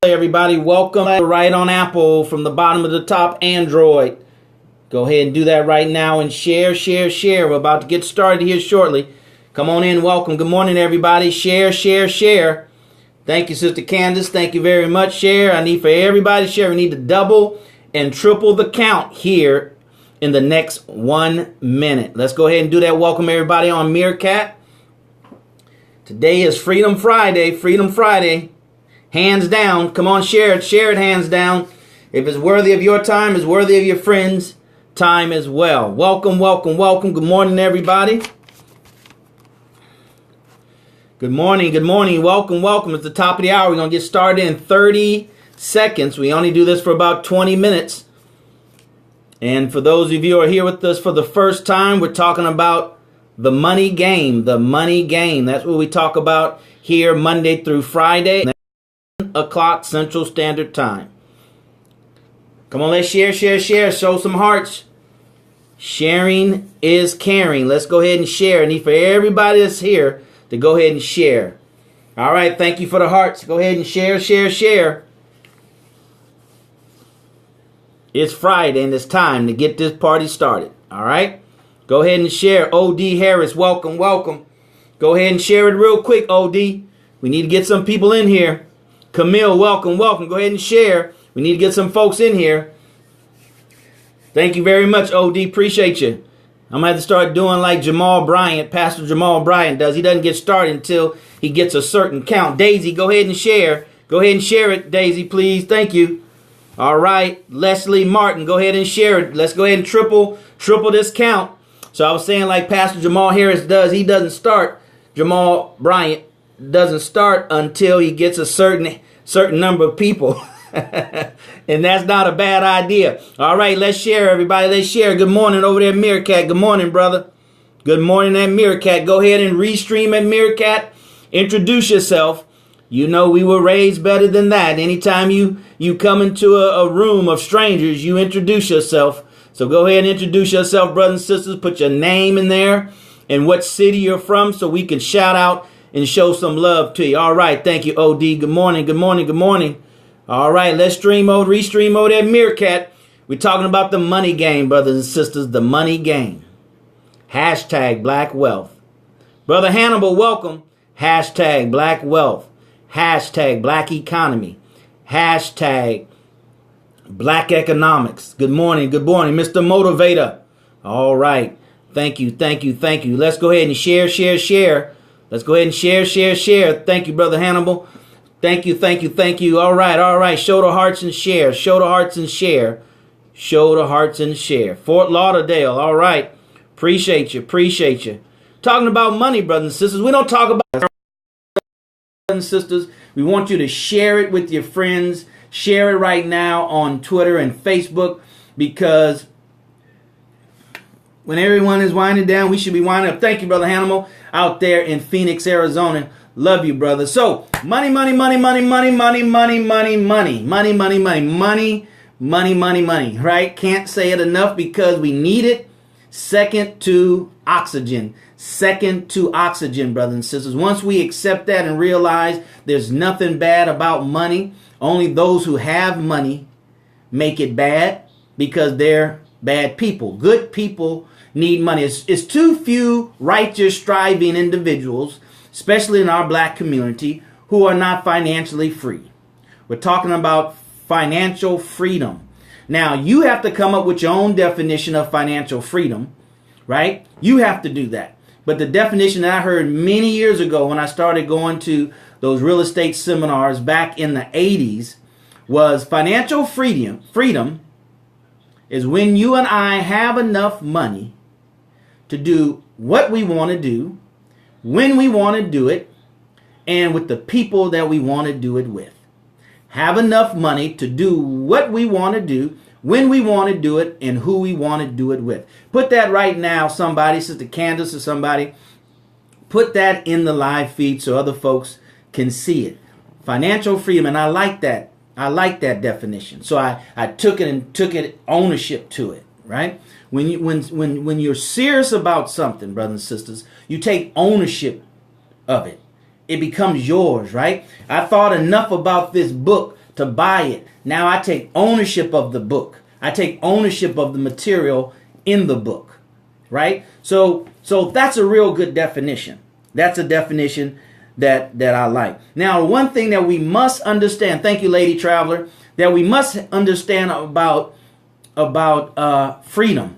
Hey everybody, welcome right on Apple from the bottom of the top Android. Go ahead and do that right now and share. We're about to get started here shortly. Come on in, welcome. Good morning everybody. Share. Thank you, Sister Candace. Thank you very much. Share. I need for everybody to share. We need to double and triple the count here in the next 1 minute. Let's go ahead and do that. Welcome everybody on Meerkat. Today is Freedom Friday. Hands down. Come on, share it hands down. If it's worthy of your time, it's worthy of your friends' time as well. Welcome. Good morning, everybody. Good morning. Welcome. It's the top of the hour. We're going to get started in 30 seconds. We only do this for about 20 minutes. And for those of you who are here with us for the first time, we're talking about the money game. That's what we talk about here Monday through Friday. O'clock Central Standard Time. Come on, let's share. Show some hearts. Sharing is caring. Let's go ahead and share. I need for everybody that's here to go ahead and share. All right, thank you for the hearts. Go ahead and share. It's Friday and it's time to get this party started. All right, go ahead and share. O.D. Harris, welcome. Go ahead and share it real quick, O.D. We need to get some people in here. Camille, welcome. Go ahead and share. We need to get some folks in here. Thank you very much, OD. Appreciate you. I'm going to have to start doing like Pastor Jamal Bryant does. He doesn't get started until he gets a certain count. Daisy, go ahead and share. Go ahead and share it, Daisy, please. Thank you. All right. Leslie Martin, go ahead and share it. Let's go ahead and triple this count. So I was saying like Pastor Jamal Harris does, he doesn't start. Jamal Bryant doesn't start until he gets a certain number of people. And that's not a bad idea. All right, let's share, everybody. Let's share. Good morning over there at Meerkat. Good morning, brother. Good morning at Meerkat. Go ahead and restream at Meerkat. Introduce yourself. You know we were raised better than that. Anytime you come into a room of strangers, you introduce yourself. So go ahead and introduce yourself, brothers and sisters. Put your name in there and what city you're from so we can shout out and show some love to you. All right. Thank you, OD. Good morning. All right. Let's restream mode at Meerkat. We're talking about the money game, brothers and sisters. The money game. Hashtag Black Wealth. Brother Hannibal, welcome. Hashtag Black Wealth. Hashtag Black Economy. Hashtag Black Economics. Good morning, Mr. Motivator. All right. Thank you. Let's go ahead and share. Let's go ahead and share. Thank you, Brother Hannibal. Thank you. All right. Show the hearts and share. Fort Lauderdale. All right. Appreciate you. Talking about money, brothers and sisters. We don't talk about brothers and sisters. We want you to share it with your friends. Share it right now on Twitter and Facebook, because when everyone is winding down, we should be winding up. Thank you, Brother Hannibal, out there in Phoenix, Arizona. Love you, brother. So, money, right? Can't say it enough because we need it. Second to oxygen, brothers and sisters. Once we accept that and realize there's nothing bad about money, only those who have money make it bad because they're bad people. Good people need money. It's too few righteous, striving individuals, especially in our black community, who are not financially free. We're talking about financial freedom. Now, you have to come up with your own definition of financial freedom, right? You have to do that. But the definition that I heard many years ago when I started going to those real estate seminars back in the 80s was financial freedom is when you and I have enough money to do what we want to do, when we want to do it, and with the people that we want to do it with. Have enough money to do what we want to do, when we want to do it, and who we want to do it with. Put that right now, somebody, Sister Candace or somebody. Put that in the live feed so other folks can see it. Financial freedom, and I like that. I like that definition. So I took it ownership to it, right? When you're serious about something, brothers and sisters, you take ownership of it. It becomes yours, right? I thought enough about this book to buy it. Now I take ownership of the book. I take ownership of the material in the book, right? So that's a real good definition. That's a definition that I like. Now, one thing that we must understand, thank you, Lady Traveler, that we must understand about freedom,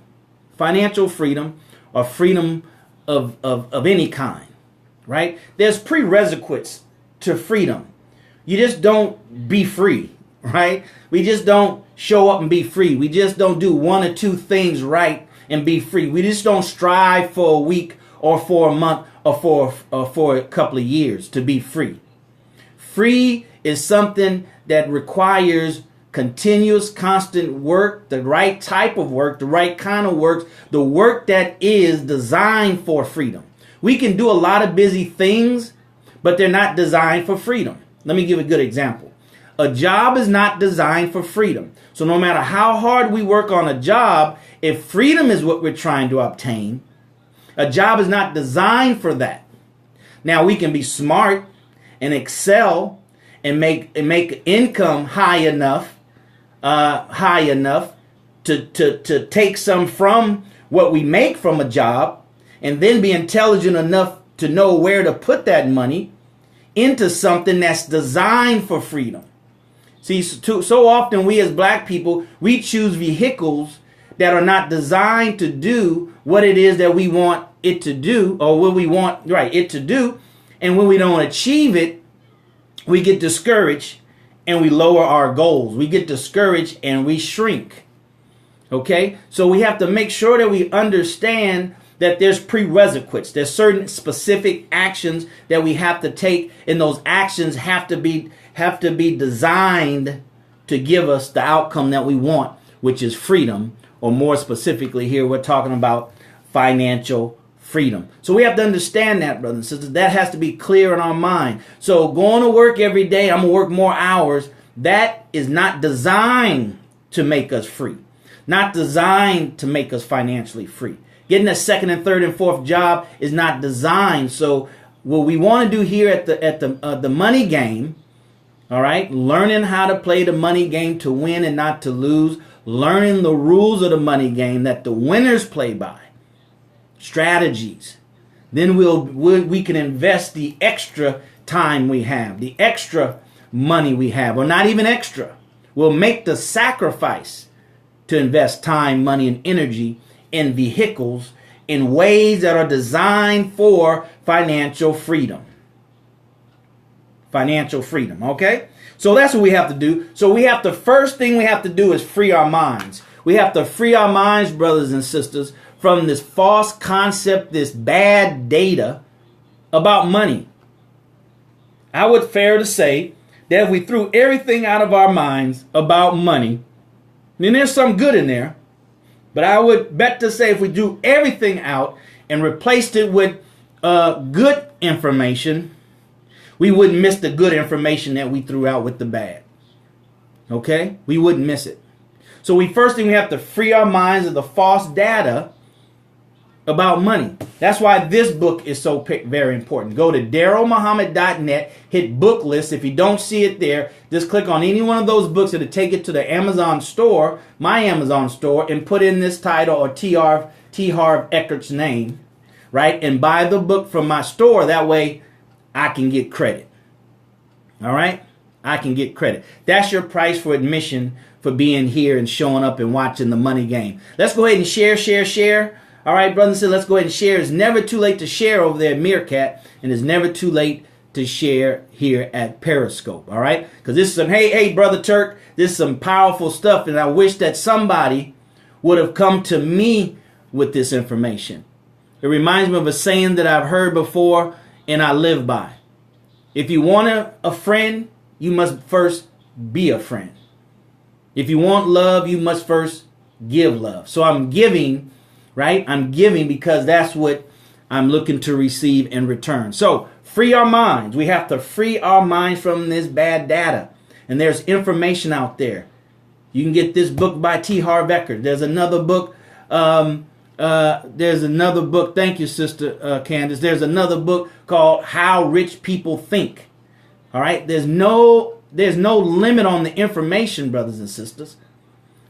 financial freedom, or freedom of any kind, right? There's prerequisites to freedom. You just don't be free, right? We just don't show up and be free. We just don't do one or two things right and be free. We just don't strive for a week or for a month or for a couple of years to be free. Free is something that requires continuous, constant work, the right type of work, the right kind of work, the work that is designed for freedom. We can do a lot of busy things, but they're not designed for freedom. Let me give a good example. A job is not designed for freedom. So no matter how hard we work on a job, if freedom is what we're trying to obtain, a job is not designed for that. Now we can be smart and excel and make income high enough to take some from what we make from a job, and then be intelligent enough to know where to put that money into something that's designed for freedom. See, so often we as black people, we choose vehicles that are not designed to do what it is that we want it to do, or what we want it to do. And when we don't achieve it, we get discouraged and we lower our goals. We get discouraged and we shrink. Okay? So we have to make sure that we understand that there's prerequisites. There's certain specific actions that we have to take, and those actions have to be designed to give us the outcome that we want, which is freedom, or more specifically here we're talking about financial freedom. So we have to understand that, brothers and sisters. That has to be clear in our mind. So going to work every day, I'm going to work more hours, that is not designed to make us free. Not designed to make us financially free. Getting a second and third and fourth job is not designed. So what we want to do here at the money game, all right, learning how to play the money game to win and not to lose, learning the rules of the money game that the winners play by, strategies. Then we can invest the extra time we have, the extra money we have, or not even extra. We'll make the sacrifice to invest time, money, and energy in vehicles in ways that are designed for financial freedom. Financial freedom, okay? So that's what we have to do. So first thing we have to do is free our minds. We have to free our minds, brothers and sisters, from this false concept, this bad data about money. I would fair to say that if we threw everything out of our minds about money, then there's some good in there. But I would bet to say if we do everything out and replaced it with good information, we wouldn't miss the good information that we threw out with the bad. Okay? We wouldn't miss it. So first thing we have to free our minds of the false data about money. That's why this book is so very important. Go to DarrellMuhammad.net, hit book list. If you don't see it there, just click on any one of those books. It'll take it to the Amazon store, my Amazon store, and put in this title or T. Harv Eckert's name, right? And buy the book from my store. That way I can get credit. All right? I can get credit. That's your price for admission for being here and showing up and watching the money game. Let's go ahead and share. All right, brothers and sisters, let's go ahead and share. It's never too late to share over there at Meerkat, and it's never too late to share here at Periscope. All right? Because this is some, hey, Brother Turk, this is some powerful stuff, and I wish that somebody would have come to me with this information. It reminds me of a saying that I've heard before and I live by. If you want a friend, you must first be a friend. If you want love, you must first give love. So I'm giving, right? I'm giving because that's what I'm looking to receive in return. So free our minds. We have to free our minds from this bad data. And there's information out there. You can get this book by T. Harv Eckert. There's another book. Thank you, Sister Candace. There's another book called How Rich People Think. All right. There's There's no limit on the information, brothers and sisters.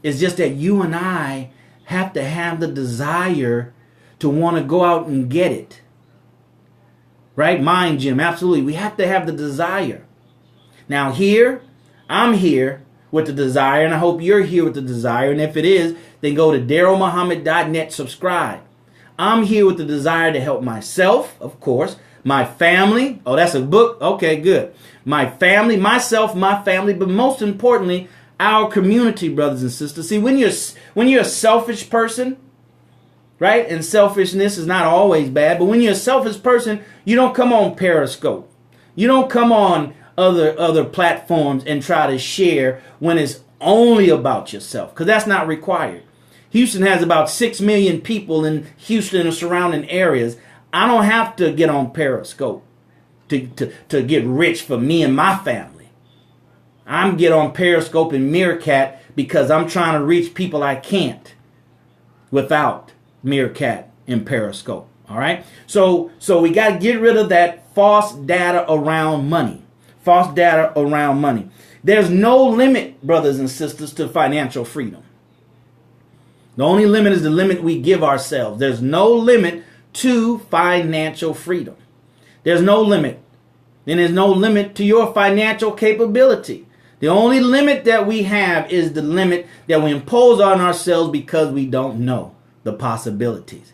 It's just that you and I have to have the desire to want to go out and get it. Right? Mind, Jim. Absolutely. We have to have the desire. Now here, I'm here with the desire, and I hope you're here with the desire. And if it is, then go to DarrellMuhammad.net, subscribe. I'm here with the desire to help myself, of course, my family. Oh, that's a book? Okay, good. My family, myself, my family, but most importantly, our community, brothers and sisters. See, when you're a selfish person, right? And selfishness is not always bad, but when you're a selfish person, you don't come on Periscope. You don't come on other platforms and try to share when it's only about yourself, because that's not required. Houston has about 6 million people in Houston and surrounding areas. I don't have to get on Periscope to get rich for me and my family. I'm get on Periscope and Meerkat because I'm trying to reach people I can't without Meerkat and Periscope. All right. So we got to get rid of that false data around money. False data around money. There's no limit, brothers and sisters, to financial freedom. The only limit is the limit we give ourselves. There's no limit to financial freedom. There's no limit. Then there's no limit to your financial capability. The only limit that we have is the limit that we impose on ourselves because we don't know the possibilities.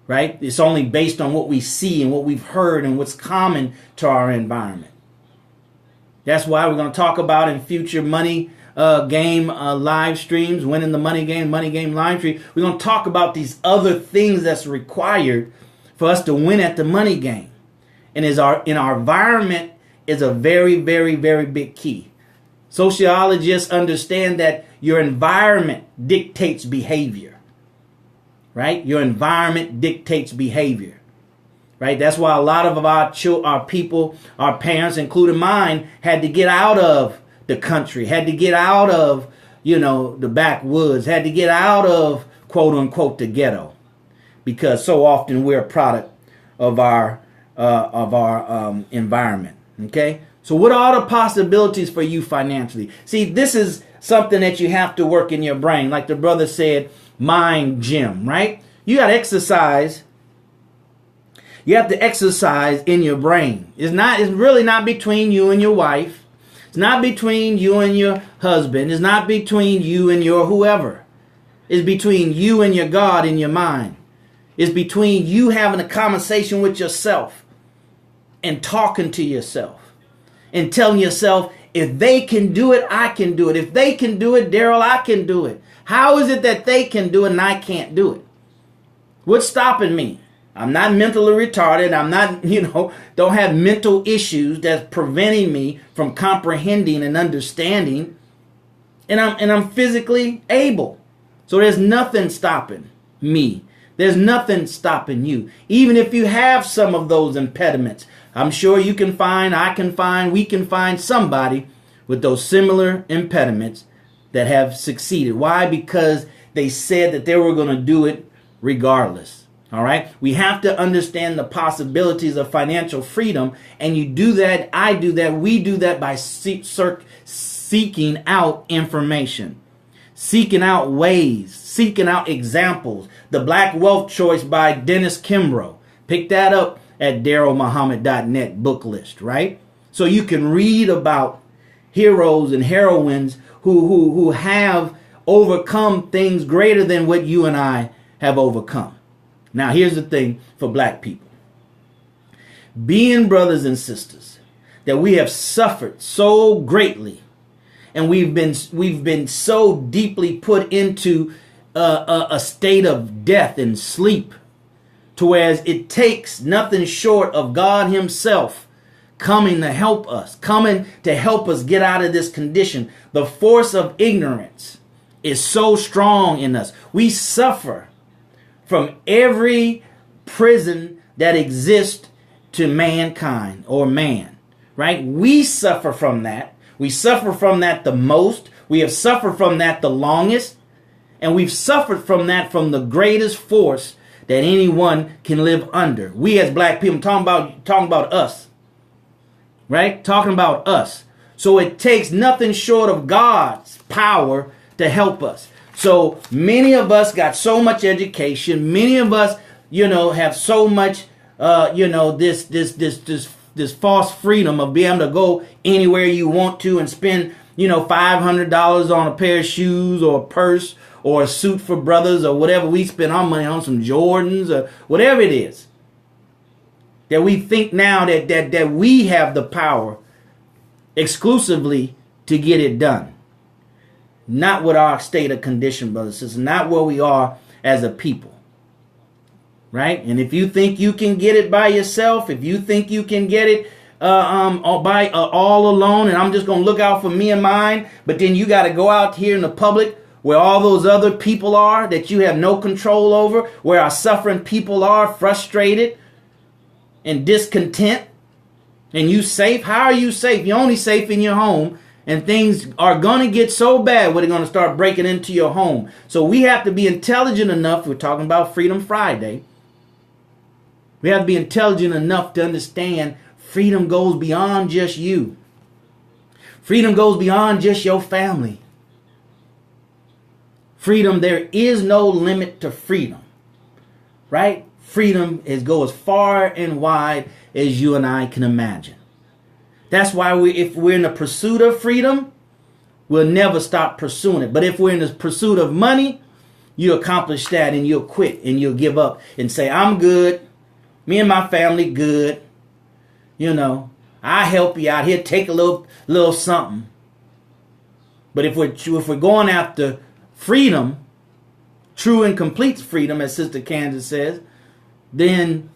Right? It's only based on what we see and what we've heard and what's common to our environment. That's why we're going to talk about in future money game live streams, winning the money game live stream. We're going to talk about these other things that's required for us to win at the money game. And in our environment is a very, very, very big key. Sociologists understand that your environment dictates behavior. Right? Your environment dictates behavior. Right? That's why a lot of our people, our parents, including mine, had to get out of the country, had to get out of, the backwoods, had to get out of, quote unquote, the ghetto, because so often we're a product of our environment. Okay. So what are the possibilities for you financially? See, this is something that you have to work in your brain. Like the brother said, mind gym, right? You got to exercise. You have to exercise in your brain. It's really not between you and your wife. It's not between you and your husband. It's not between you and your whoever. It's between you and your God in your mind. It's between you having a conversation with yourself and talking to yourself and telling yourself, if they can do it, I can do it. If they can do it, Darrell, I can do it. How is it that they can do it and I can't do it? What's stopping me? I'm not mentally retarded. I'm not, don't have mental issues that's preventing me from comprehending and understanding. And I'm physically able. So there's nothing stopping me. There's nothing stopping you. Even if you have some of those impediments, I'm sure you can find, I can find, we can find somebody with those similar impediments that have succeeded. Why? Because they said that they were going to do it regardless. All right. We have to understand the possibilities of financial freedom. And you do that. I do that. We do that by seeking out information, seeking out ways, seeking out examples. The Black Wealth Choice by Dennis Kimbrough. Pick that up at DarrellMuhammad.net book list. Right. So you can read about heroes and heroines who have overcome things greater than what you and I have overcome. Now, here's the thing for black people. Being brothers and sisters, that we have suffered so greatly, and we've been so deeply put into a state of death and sleep, to whereas it takes nothing short of God himself coming to help us get out of this condition. The force of ignorance is so strong in us. We suffer from every prison that exists to mankind or man, right? We suffer from that. We suffer from that the most. We have suffered from that the longest. And we've suffered from that from the greatest force that anyone can live under. We as black people, talking about us, right? Talking about us. So it takes nothing short of God's power to help us. So many of us got so much education. Many of us, have so much, this false freedom of being able to go anywhere you want to and spend, $500 on a pair of shoes or a purse or a suit for brothers or whatever. We spend our money on some Jordans or whatever it is. That we think now that we have the power exclusively to get it done. Not with our state of condition, brothers and sisters. Not where we are as a people. Right? And if you think you can get it by yourself, if you think you can get it all alone, and I'm just going to look out for me and mine, but then you got to go out here in the public where all those other people are that you have no control over, where our suffering people are frustrated and discontent, and you safe? How are you safe? You're only safe in your home, and things are going to get so bad where they're going to start breaking into your home. So we have to be intelligent enough. We're talking about Freedom Friday. We have to be intelligent enough to understand freedom goes beyond just you. Freedom goes beyond just your family. Freedom, there is no limit to freedom. Right? Freedom goes as far and wide as you and I can imagine. That's why if we're in the pursuit of freedom, we'll never stop pursuing it. But if we're in the pursuit of money, you accomplish that and you'll quit and you'll give up and say, I'm good. Me and my family good. I help you out here. Take a little something. But if we're going after freedom, true and complete freedom, as Sister Kansas says, then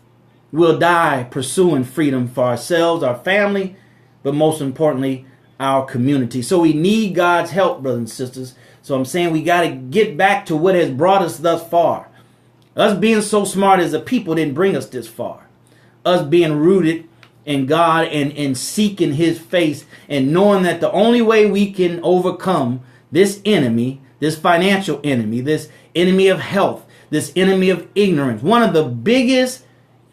we'll die pursuing freedom for ourselves, our family, but most importantly, our community. So we need God's help, brothers and sisters. So I'm saying we got to get back to what has brought us thus far. Us being so smart as a people didn't bring us this far. Us being rooted in God and seeking his face and knowing that the only way we can overcome this enemy, this financial enemy, this enemy of health, this enemy of ignorance. One of the biggest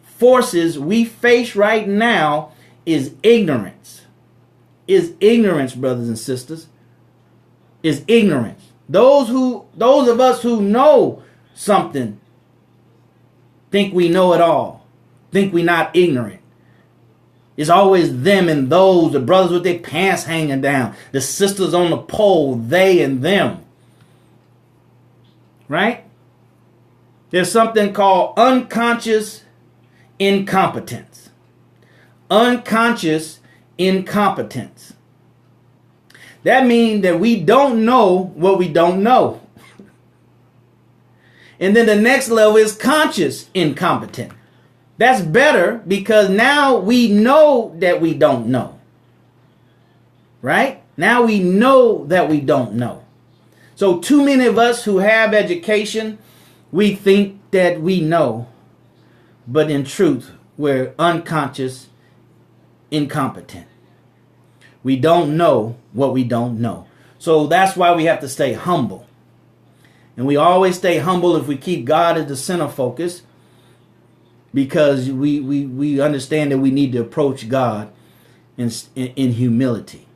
forces we face right now is ignorance. Is ignorance, brothers and sisters. Is ignorance. Those of us who know something think we know it all. Think we not ignorant. It's always them and those, the brothers with their pants hanging down, the sisters on the pole, they and them. Right? There's something called unconscious incompetence. Unconscious incompetence. That means that we don't know what we don't know. And then the next level is conscious incompetent. That's better because now we know that we don't know. Right? Now we know that we don't know. So too many of us who have education, we think that we know. But in truth, we're unconscious incompetent. We don't know what we don't know. So that's why we have to stay humble. And we always stay humble if we keep God as the center focus, because we understand that we need to approach God in humility.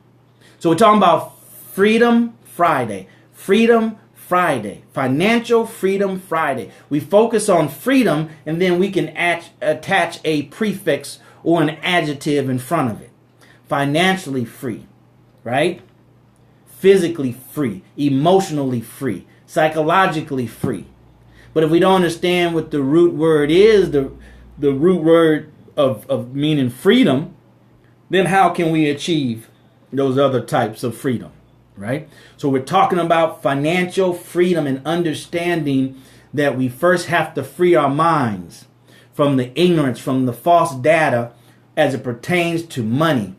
So we're talking about Freedom Friday. Freedom Friday. Financial Freedom Friday. We focus on freedom and then we can attach a prefix or an adjective in front of it. Financially free, right? Physically free, emotionally free, psychologically free. But if we don't understand what the root word is, the root word of meaning freedom, then how can we achieve those other types of freedom, right? So we're talking about financial freedom and understanding that we first have to free our minds from the ignorance, from the false data as it pertains to money,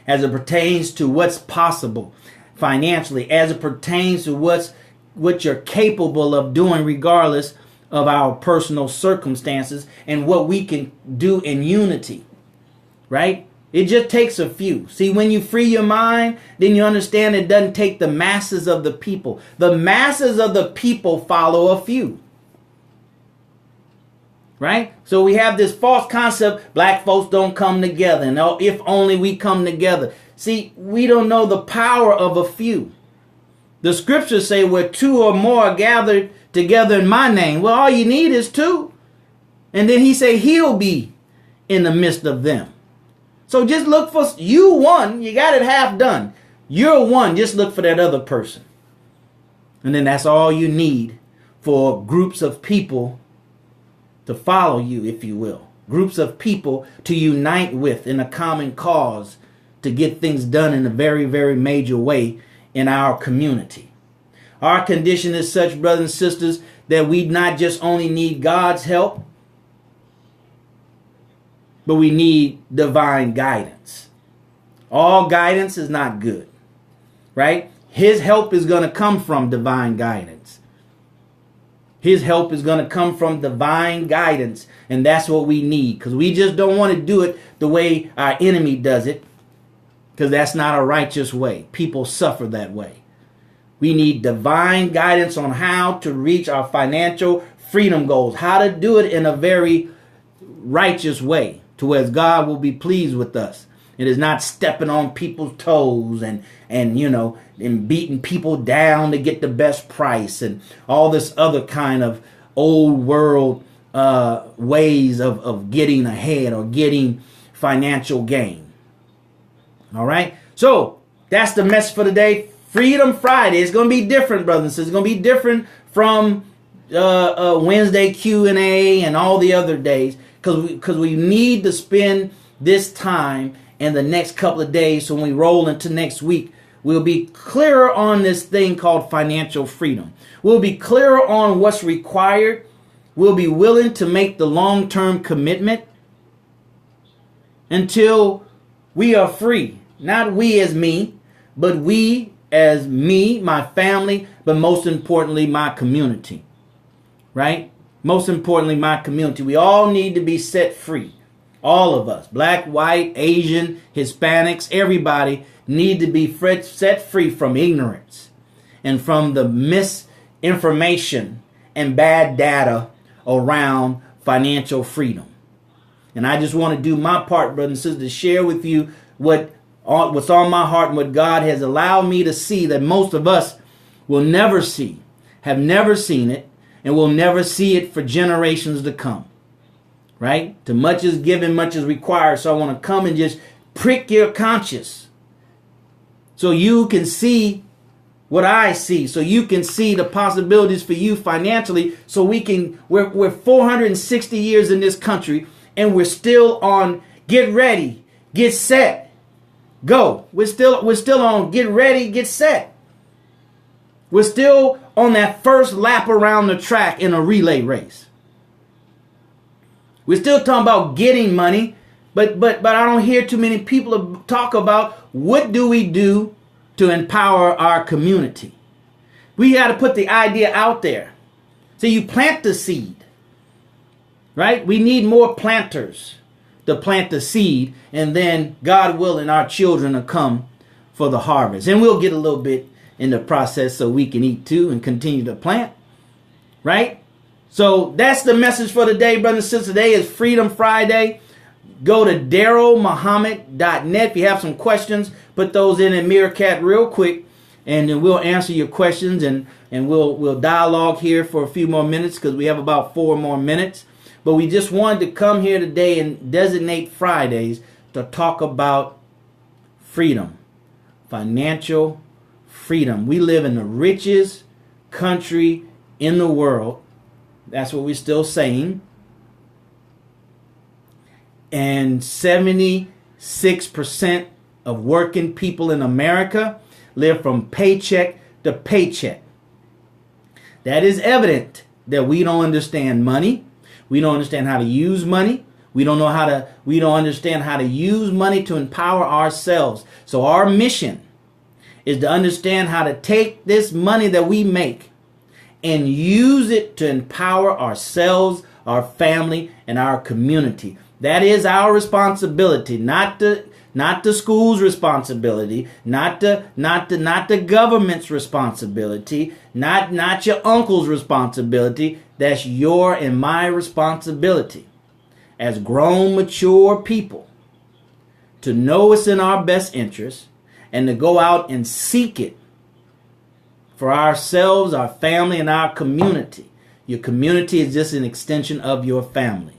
as it pertains to what's possible financially, as it pertains to what you're capable of doing regardless of our personal circumstances and what we can do in unity, right? It just takes a few. See, when you free your mind, then you understand it doesn't take the masses of the people. The masses of the people follow a few. right? So we have this false concept, black folks don't come together, and oh, if only we come together. See, we don't know the power of a few. The scriptures say where two or more are gathered together in my name. Well, all you need is two. And then he say he'll be in the midst of them. So just look for you one. You got it half done. You're one. Just look for that other person. And then that's all you need for groups of people to follow you, if you will. Groups of people to unite with in a common cause to get things done in a very, very major way in our community. Our condition is such, brothers and sisters, that we not just only need God's help, but we need divine guidance. All guidance is not good, right? His help is going to come from divine guidance. His help is going to come from divine guidance. And that's what we need, because we just don't want to do it the way our enemy does it, because that's not a righteous way. People suffer that way. We need divine guidance on how to reach our financial freedom goals, how to do it in a very righteous way, to where God will be pleased with us. It is not stepping on people's toes and beating people down to get the best price and all this other kind of old world ways of getting ahead or getting financial gain. All right. So that's the message for today. Freedom Friday. It's going to be different, brothers and sisters. It's going to be different from Wednesday Q&A and all the other days, because we need to spend this time and the next couple of days. So when we roll into next week, we'll be clearer on this thing called financial freedom. We'll be clearer on what's required. We'll be willing to make the long-term commitment until we are free. Not we as me, but we as me, my family, but most importantly, my community. Right? Most importantly, my community. We all need to be set free. All of us, black, white, Asian, Hispanics, everybody need to be set free from ignorance and from the misinformation and bad data around financial freedom. And I just want to do my part, brothers and sisters, to share with you what's on my heart and what God has allowed me to see that most of us will never see, have never seen it, and will never see it for generations to come. Right? To much is given, much is required. So I want to come and just prick your conscience so you can see what I see, so you can see the possibilities for you financially, so we're 460 years in this country and we're still on get ready, get set, go. We're still on get ready, get set. We're still on that first lap around the track in a relay race. We're still talking about getting money, but I don't hear too many people talk about what do we do to empower our community. We got to put the idea out there. So you plant the seed, right? We need more planters to plant the seed, and then God willing, our children will come for the harvest. And we'll get a little bit in the process so we can eat too and continue to plant, right? So that's the message for today, brothers and sisters. Today is Freedom Friday. Go to DarrellMuhammad.net. If you have some questions, put those in Meerkat real quick, and then we'll answer your questions, and we'll dialogue here for a few more minutes, because we have about 4 more minutes. But we just wanted to come here today and designate Fridays to talk about freedom, financial freedom. We live in the richest country in the world. That's what we're still saying. And 76% of working people in America live from paycheck to paycheck. That is evident that we don't understand money. We don't understand how to use money. We don't understand how to use money to empower ourselves. So our mission is to understand how to take this money that we make and use it to empower ourselves, our family, and our community. That is our responsibility, not to not the school's responsibility, not the government's responsibility, not your uncle's responsibility. That's your and my responsibility as grown, mature people to know it's in our best interest and to go out and seek it for ourselves, our family, and our community. Your community is just an extension of your family.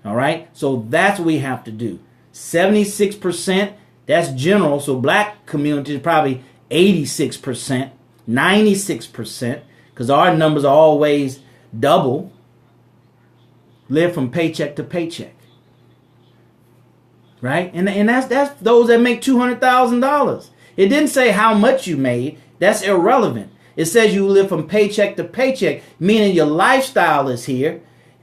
All right? So that's what we have to do. 76%, that's general. So black community is probably 86%, 96%, because our numbers are always double. Live from paycheck to paycheck. Right? And that's those that make $200,000. It didn't say how much you made. That's irrelevant. It says you live from paycheck to paycheck, meaning your lifestyle is here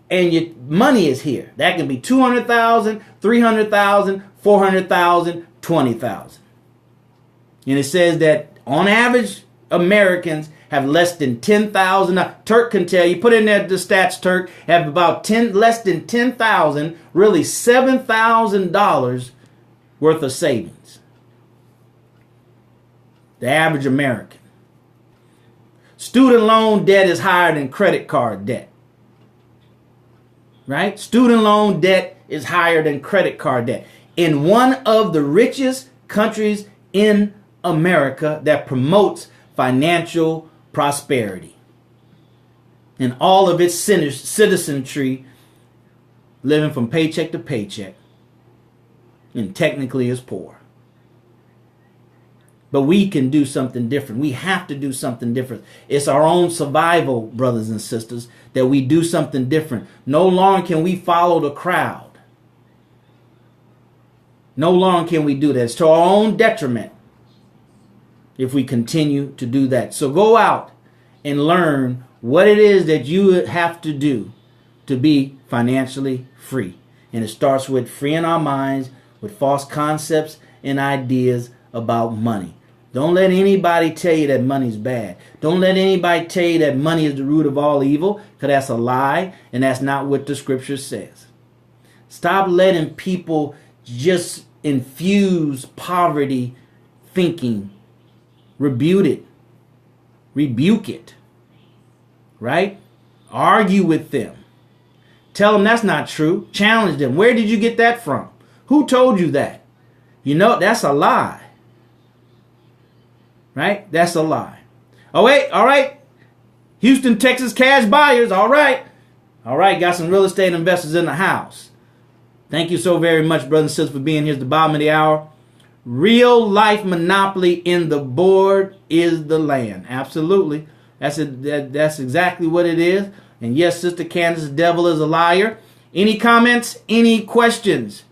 and your money is here. That can be 200,000, 300,000, 400,000, 20,000. And it says that on average, Americans have less than 10,000. Turk can tell you, put in there the stats, Turk, have about less than 10,000, really $7,000 worth of savings. The average American. Student loan debt is higher than credit card debt. Right? Student loan debt is higher than credit card debt. In one of the richest countries in America that promotes financial prosperity. And all of its citizenry living from paycheck to paycheck and technically is poor. But we can do something different. We have to do something different. It's our own survival, brothers and sisters, that we do something different. No longer can we follow the crowd. No longer can we do that. It's to our own detriment if we continue to do that. So go out and learn what it is that you have to do to be financially free. And it starts with freeing our minds with false concepts and ideas about money. Don't let anybody tell you that money's bad. Don't let anybody tell you that money is the root of all evil, because that's a lie, and that's not what the scripture says. Stop letting people just infuse poverty thinking. Rebuke it. Rebuke it. Right? Argue with them. Tell them that's not true. Challenge them. Where did you get that from? Who told you that? You know, that's a lie. Right? That's a lie. Oh, wait. All right. Houston, Texas cash buyers. All right. All right. Got some real estate investors in the house. Thank you so very much, brothers and sisters, for being here at the bottom of the hour. Real life monopoly in the board is the land. Absolutely. That's exactly what it is. And yes, Sister Candace, the devil is a liar. Any comments? Any questions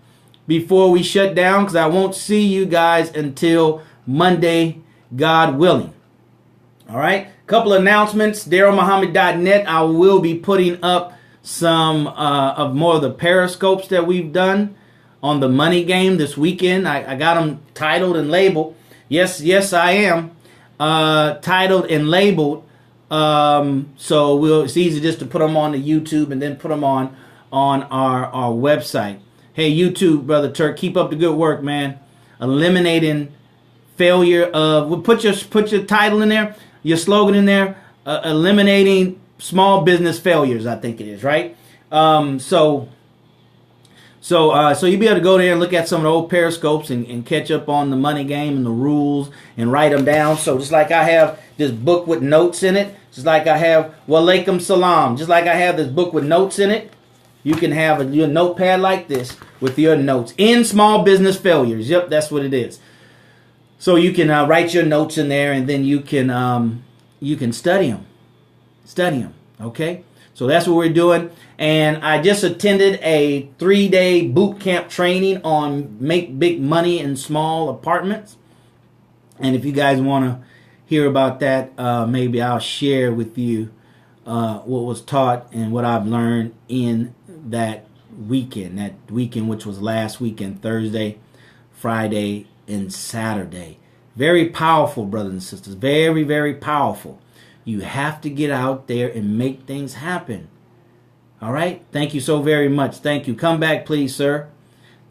before we shut down? Because I won't see you guys until Monday, God willing. All right. Couple of announcements. DarrellMuhammad.net. I will be putting up some of more of the periscopes that we've done on the money game this weekend. I got them titled and labeled. Yes, I am titled and labeled. So it's easy just to put them on the YouTube and then put them on our website. Hey, YouTube, Brother Turk, keep up the good work, man. Eliminating failure of, put your title in there, your slogan in there, eliminating small business failures, I think it is, right? So you'll be able to go there and look at some of the old periscopes and catch up on the money game and the rules and write them down. So just like I have this book with notes in it, just like I have Walaikum Salam, just like I have this book with notes in it, you can have your notepad like this with your notes in small business failures. Yep, that's what it is. So you can write your notes in there, and then you can study them. Study them, okay? So that's what we're doing. And I just attended a 3-day boot camp training on make big money in small apartments. And if you guys want to hear about that, maybe I'll share with you what was taught and what I've learned in that weekend which was last weekend, Thursday, Friday, and Saturday. Very powerful, brothers and sisters. Very, very powerful. You have to get out there and make things happen. All right? Thank you so very much. Thank you. Come back, please, sir.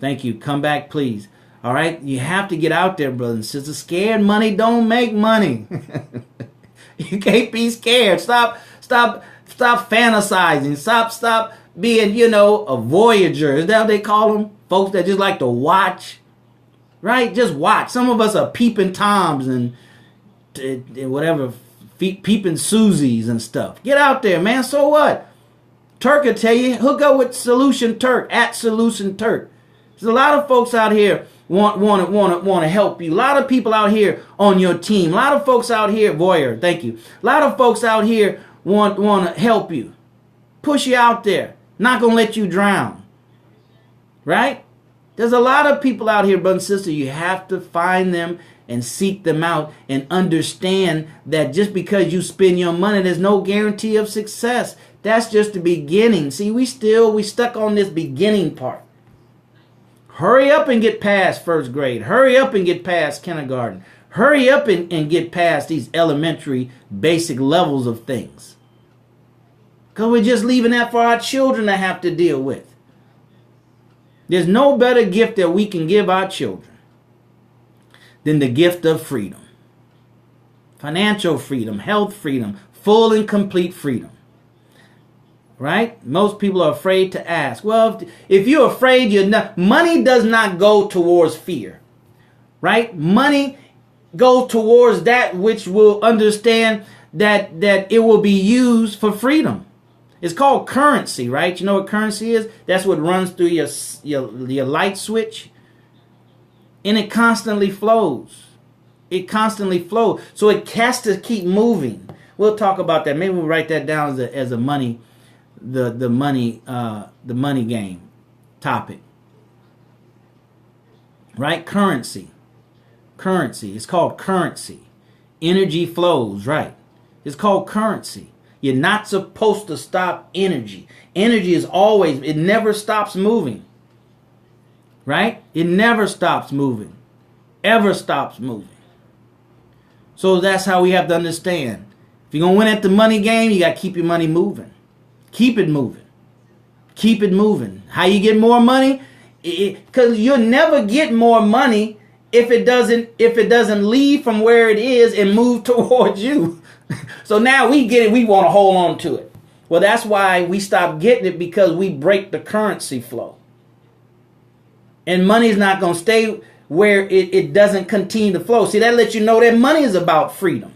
Thank you. Come back, please. All right, you have to get out there, brothers and sisters. Scared money don't make money. You can't be scared. Stop fantasizing. Stop being, a voyager. Is that what they call them? Folks that just like to watch, right? Just watch. Some of us are peeping Toms and whatever, peeping Susies and stuff. Get out there, man. So what? Turk will tell you, hook up with Solution Turk, at Solution Turk. There's a lot of folks out here want to help you. A lot of people out here on your team. A lot of folks out here, voyeur, thank you. A lot of folks out here want to help you. Push you out there. Not going to let you drown. Right? There's a lot of people out here, brothers and sisters. You have to find them and seek them out and understand that just because you spend your money, there's no guarantee of success. That's just the beginning. See, we stuck on this beginning part. Hurry up and get past first grade. Hurry up and get past kindergarten. Hurry up and get past these elementary basic levels of things. Because we're just leaving that for our children to have to deal with. There's no better gift that we can give our children than the gift of freedom. Financial freedom, health freedom, full and complete freedom. Right? Most people are afraid to ask. Well, if you're afraid, money does not go towards fear. Right? Money goes towards that which will understand that it will be used for freedom. It's called currency, right? You know what currency is? That's what runs through your light switch. And it constantly flows. It constantly flows. So it has to keep moving. We'll talk about that. Maybe we'll write that down as a money, the money game topic. Right? Currency. It's called currency. Energy flows, right? It's called currency. You're not supposed to stop energy. Energy is always, it never stops moving. Right? It never stops moving. Ever stops moving. So that's how we have to understand. If you're going to win at the money game, you got to keep your money moving. Keep it moving. Keep it moving. How you get more money? Because you'll never get more money if it doesn't leave from where it is and move towards you. So now we get it, we want to hold on to it. Well, that's why we stop getting it, because we break the currency flow. And money's not going to stay where it doesn't continue to flow. See, that lets you know that money is about freedom.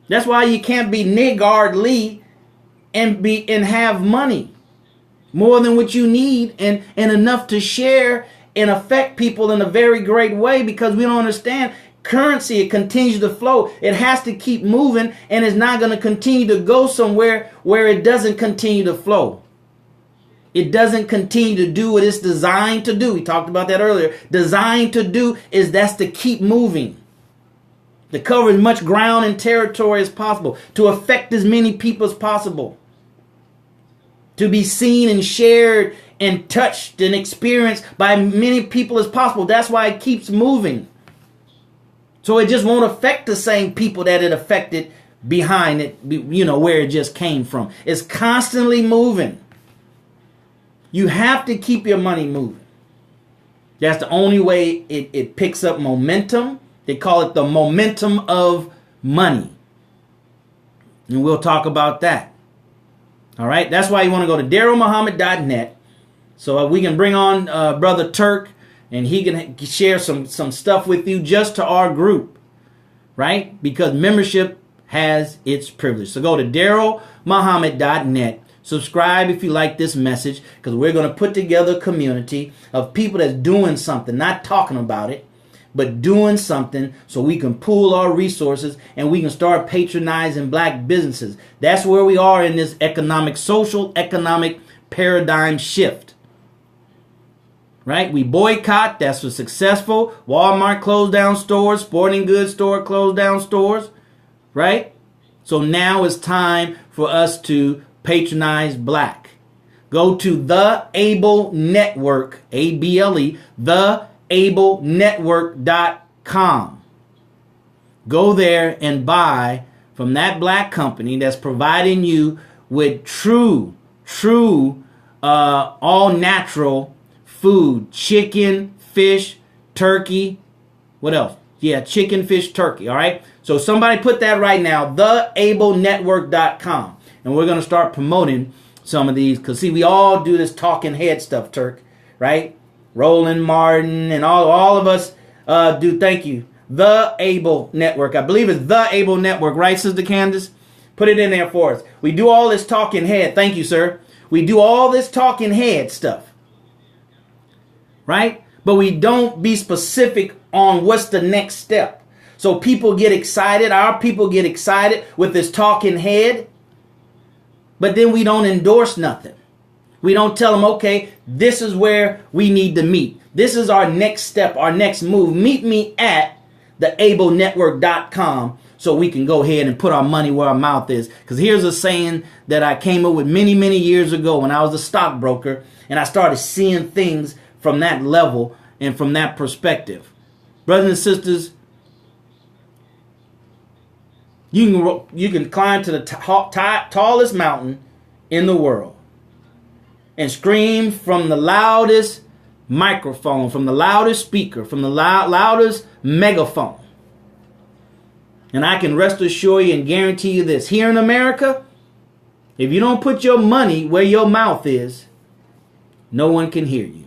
That's why you can't be niggardly and have money more than what you need and enough to share and affect people in a very great way, because we don't understand currency. It continues to flow. It has to keep moving, and it's not going to continue to go somewhere where it doesn't continue to flow. It doesn't continue to do what it's designed to do. We talked about that earlier. Designed to do that's to keep moving. To cover as much ground and territory as possible. To affect as many people as possible. To be seen and shared and touched and experienced by many people as possible. That's why it keeps moving. So it just won't affect the same people that it affected behind it, where it just came from. It's constantly moving. You have to keep your money moving. That's the only way it picks up momentum. They call it the momentum of money. And we'll talk about that. All right. That's why you want to go to DarrellMuhammad.net. So we can bring on Brother Turk, and he can share some stuff with you just to our group. Right? Because membership has its privilege. So go to DarrellMuhammad.net. Subscribe if you like this message, because we're going to put together a community of people that's doing something, not talking about it, but doing something, so we can pool our resources and we can start patronizing black businesses. That's where we are in this social economic paradigm shift. Right? We boycott. That's what's successful. Walmart closed down stores. Sporting goods store closed down stores. Right? So now it's time for us to patronize black. Go to The Able Network, ABLE, theablenetwork.com. Go there and buy from that black company that's providing you with true, all natural food, chicken, fish, turkey. What else? Yeah, chicken, fish, turkey. All right. So somebody put that right now, theablenetwork.com. And we're going to start promoting some of these. Because, see, we all do this talking head stuff, Turk. Right? Roland Martin and all of us do. Thank you. The Able Network. I believe it's The Able Network. Right, Sister Candace? Put it in there for us. We do all this talking head. Thank you, sir. We do all this talking head stuff. Right? But we don't be specific on what's the next step. So people get excited. Our people get excited with this talking head. But then we don't endorse nothing. We don't tell them, okay, this is where we need to meet. This is our next step, our next move. Meet me at theablenetwork.com so we can go ahead and put our money where our mouth is. Because here's a saying that I came up with many, many years ago when I was a stockbroker, and I started seeing things from that level and from that perspective. Brothers and sisters, you can climb to the tallest mountain in the world and scream from the loudest microphone, from the loudest speaker, from the loudest megaphone. And I can rest assure you and guarantee you this. Here in America, if you don't put your money where your mouth is, no one can hear you.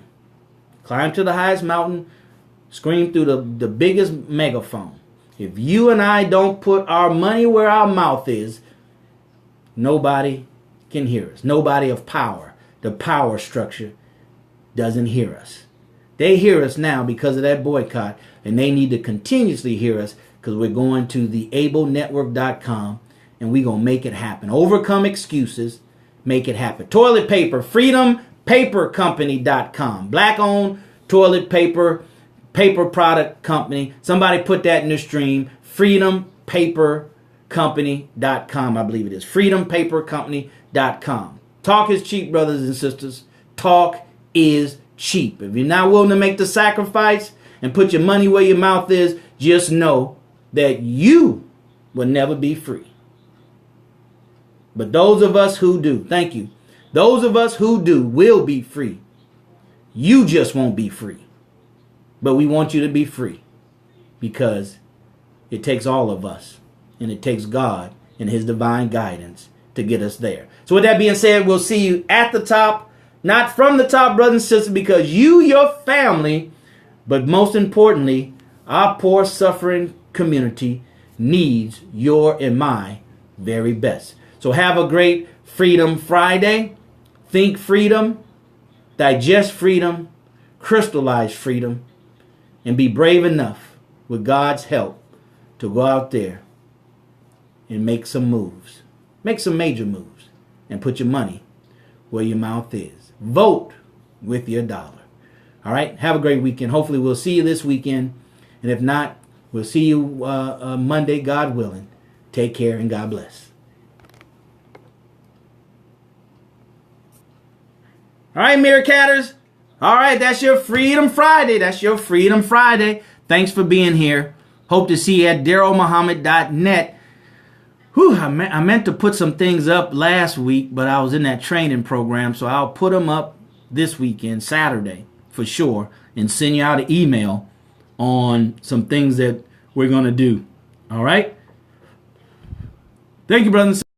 Climb to the highest mountain, scream through the biggest megaphone. If you and I don't put our money where our mouth is, nobody can hear us. Nobody of power, the power structure, doesn't hear us. They hear us now because of that boycott, and they need to continuously hear us because we're going to theablenetwork.com and we're going to make it happen. Overcome excuses, make it happen. Toilet paper, freedompapercompany.com. Black-owned toilet paper product company. Somebody put that in the stream. freedompapercompany.com, I believe it is. freedompapercompany.com. Talk is cheap, brothers and sisters. Talk is cheap. If you're not willing to make the sacrifice and put your money where your mouth is, just know that you will never be free. But those of us who do, thank you, those of us who do will be free. You just won't be free. But we want you to be free because it takes all of us, and it takes God and his divine guidance to get us there. So with that being said, we'll see you at the top, not from the top, brothers and sisters, because you, your family, but most importantly, our poor suffering community needs your and my very best. So have a great Freedom Friday. Think freedom, digest freedom, crystallize freedom, and be brave enough with God's help to go out there and make some moves. Make some major moves and put your money where your mouth is. Vote with your dollar. All right. Have a great weekend. Hopefully we'll see you this weekend. And if not, we'll see you Monday, God willing. Take care and God bless. All right, Meerkatters. All right, that's your Freedom Friday. That's your Freedom Friday. Thanks for being here. Hope to see you at DarrellMuhammad.net. Whew, I meant to put some things up last week, but I was in that training program, so I'll put them up this weekend, Saturday, for sure, and send you out an email on some things that we're going to do. All right? Thank you, brothers and sisters.